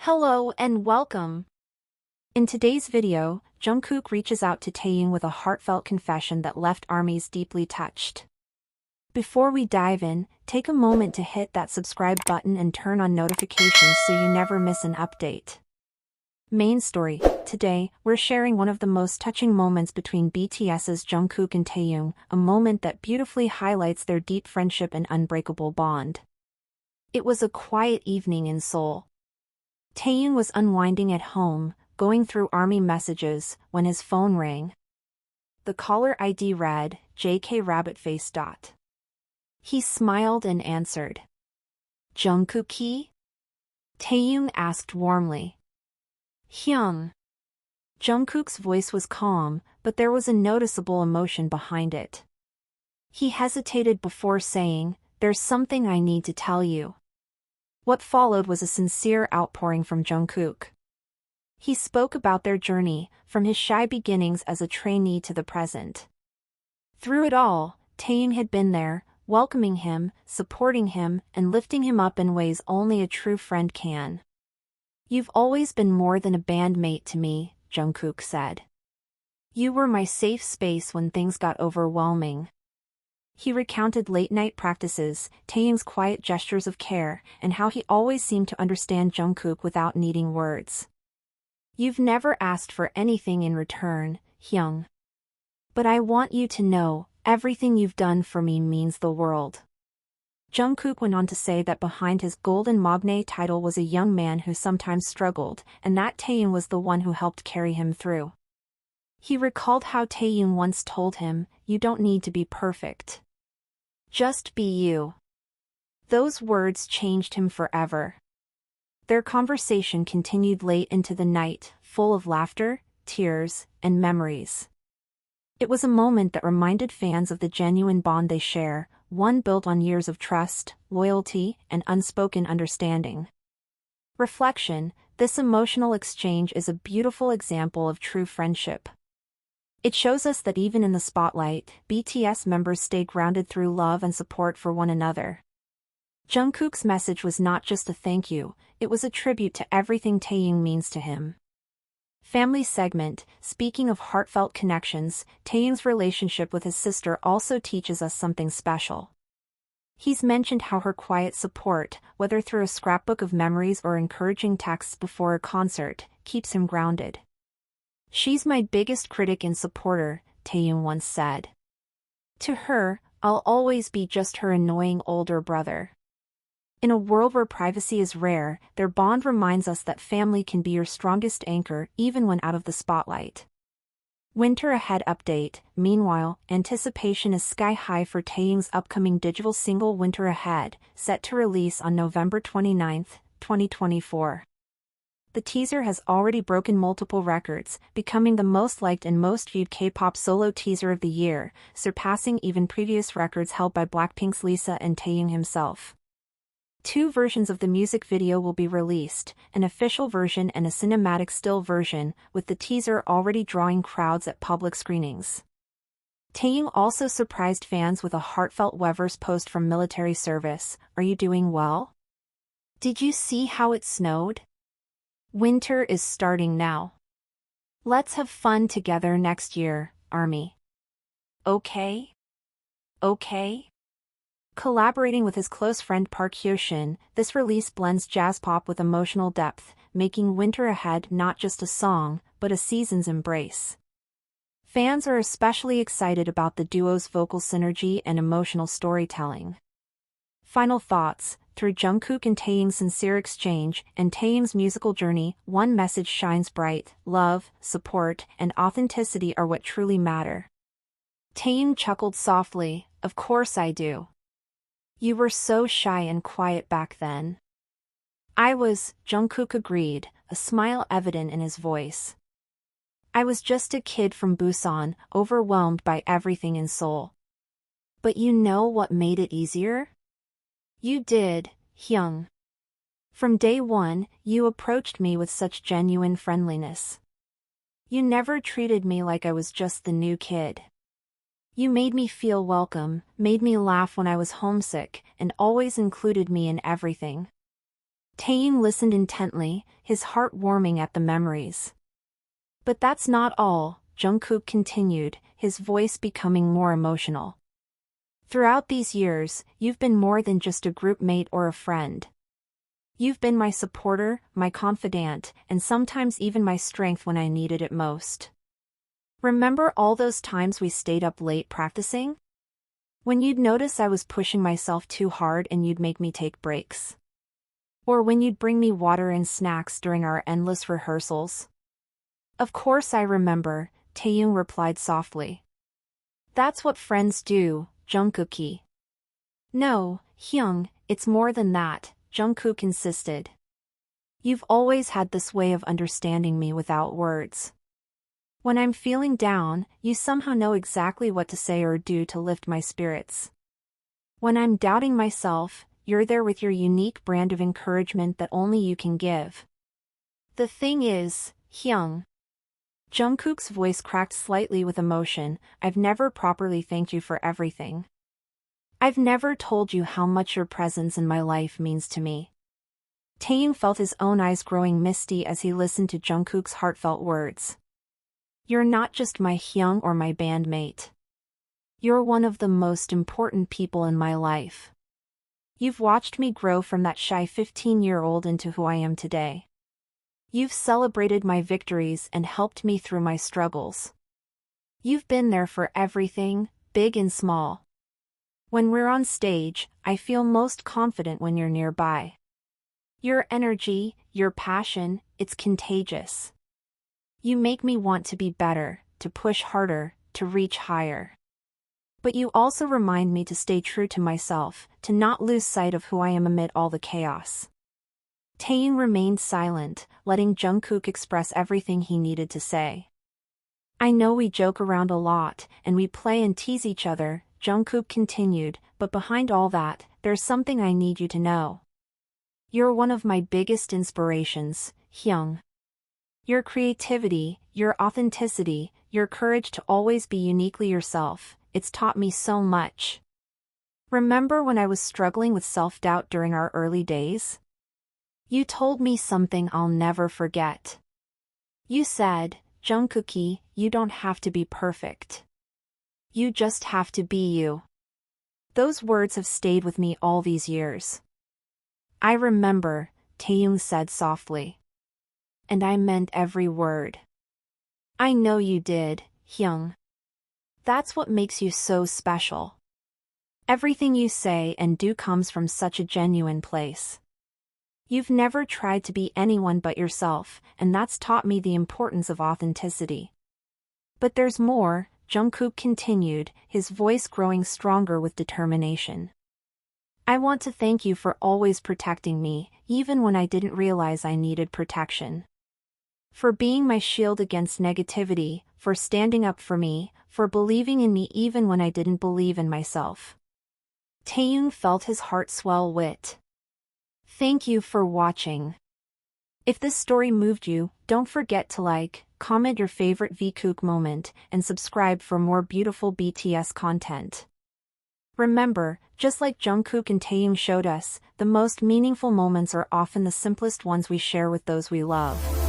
Hello and welcome! In today's video, Jungkook reaches out to Taehyung with a heartfelt confession that left ARMYs deeply touched. Before we dive in, take a moment to hit that subscribe button and turn on notifications so you never miss an update. Main story. Today, we're sharing one of the most touching moments between BTS's Jungkook and Taehyung, a moment that beautifully highlights their deep friendship and unbreakable bond. It was a quiet evening in Seoul. Taehyung was unwinding at home, going through ARMY messages, when his phone rang. The caller ID read, JK Rabbitface. He smiled and answered. Jungkookie? Taehyung asked warmly. Hyung. Jungkook's voice was calm, but there was a noticeable emotion behind it. He hesitated before saying, "There's something I need to tell you." What followed was a sincere outpouring from Jungkook. He spoke about their journey, from his shy beginnings as a trainee to the present. Through it all, Taehyung had been there, welcoming him, supporting him, and lifting him up in ways only a true friend can. "You've always been more than a bandmate to me," Jungkook said. "You were my safe space when things got overwhelming." He recounted late-night practices, Taehyung's quiet gestures of care, and how he always seemed to understand Jungkook without needing words. "You've never asked for anything in return, Hyung. But I want you to know, everything you've done for me means the world." Jungkook went on to say that behind his Golden Magne title was a young man who sometimes struggled, and that Taehyung was the one who helped carry him through. He recalled how Taehyung once told him, "You don't need to be perfect. Just be you." Those words changed him forever. Their conversation continued late into the night, full of laughter, tears, and memories. It was a moment that reminded fans of the genuine bond they share, one built on years of trust, loyalty, and unspoken understanding. Reflection. This emotional exchange is a beautiful example of true friendship. It shows us that even in the spotlight, BTS members stay grounded through love and support for one another. Jungkook's message was not just a thank you, it was a tribute to everything Taehyung means to him. Family segment. Speaking of heartfelt connections, Taehyung's relationship with his sister also teaches us something special. He's mentioned how her quiet support, whether through a scrapbook of memories or encouraging texts before a concert, keeps him grounded. "She's my biggest critic and supporter," Taehyung once said. "To her, I'll always be just her annoying older brother." In a world where privacy is rare, their bond reminds us that family can be your strongest anchor even when out of the spotlight. Winter ahead update. Meanwhile, anticipation is sky high for Taehyung's upcoming digital single Winter Ahead, set to release on November 29, 2024. The teaser has already broken multiple records, becoming the most liked and most viewed K-pop solo teaser of the year, surpassing even previous records held by Blackpink's Lisa and Taehyung himself. Two versions of the music video will be released, an official version and a cinematic still version, with the teaser already drawing crowds at public screenings. Taehyung also surprised fans with a heartfelt Weverse post from military service. "Are you doing well? Did you see how it snowed? Winter is starting now. Let's have fun together next year, ARMY. Okay? Okay?" Collaborating with his close friend Park Hyo-shin, this release blends jazz pop with emotional depth, making Winter Ahead not just a song, but a season's embrace. Fans are especially excited about the duo's vocal synergy and emotional storytelling. Final thoughts. Through Jungkook and Taehyung's sincere exchange and Taehyung's musical journey, one message shines bright: love, support, and authenticity are what truly matter. Taehyung chuckled softly, "Of course I do. You were so shy and quiet back then." "I was," Jungkook agreed, a smile evident in his voice. "I was just a kid from Busan, overwhelmed by everything in Seoul. But you know what made it easier? You did, Hyung. From day one, you approached me with such genuine friendliness. You never treated me like I was just the new kid. You made me feel welcome, made me laugh when I was homesick, and always included me in everything." Taehyung listened intently, his heart warming at the memories. But that's not all, Jungkook continued, his voice becoming more emotional. Throughout these years, you've been more than just a group mate or a friend. You've been my supporter, my confidant, and sometimes even my strength when I needed it most. Remember all those times we stayed up late practicing? When you'd notice I was pushing myself too hard and you'd make me take breaks. Or when you'd bring me water and snacks during our endless rehearsals. Of course I remember, Taehyung replied softly. That's what friends do, Jungkookie. No, Hyung, it's more than that, Jungkook insisted. You've always had this way of understanding me without words. When I'm feeling down, you somehow know exactly what to say or do to lift my spirits. When I'm doubting myself, you're there with your unique brand of encouragement that only you can give. The thing is, Hyung. Jungkook's voice cracked slightly with emotion, I've never properly thanked you for everything. I've never told you how much your presence in my life means to me. Taehyung felt his own eyes growing misty as he listened to Jungkook's heartfelt words. You're not just my Hyung or my bandmate. You're one of the most important people in my life. You've watched me grow from that shy 15-year-old into who I am today. You've celebrated my victories and helped me through my struggles. You've been there for everything, big and small. When we're on stage, I feel most confident when you're nearby. Your energy, your passion, it's contagious. You make me want to be better, to push harder, to reach higher. But you also remind me to stay true to myself, to not lose sight of who I am amid all the chaos. Taehyung remained silent, letting Jungkook express everything he needed to say. I know we joke around a lot, and we play and tease each other, Jungkook continued, but behind all that, there's something I need you to know. You're one of my biggest inspirations, Hyung. Your creativity, your authenticity, your courage to always be uniquely yourself, it's taught me so much. Remember when I was struggling with self-doubt during our early days? You told me something I'll never forget. You said, Jungkookie, you don't have to be perfect. You just have to be you. Those words have stayed with me all these years. I remember, Taehyung said softly. And I meant every word. I know you did, Hyung. That's what makes you so special. Everything you say and do comes from such a genuine place. You've never tried to be anyone but yourself, and that's taught me the importance of authenticity. But there's more, Jungkook continued, his voice growing stronger with determination. I want to thank you for always protecting me, even when I didn't realize I needed protection. For being my shield against negativity, for standing up for me, for believing in me even when I didn't believe in myself. Taehyung felt his heart swell with. Thank you for watching. If this story moved you, don't forget to like, comment your favorite Jikook moment, and subscribe for more beautiful BTS content. Remember, just like Jungkook and Taehyung showed us, the most meaningful moments are often the simplest ones we share with those we love.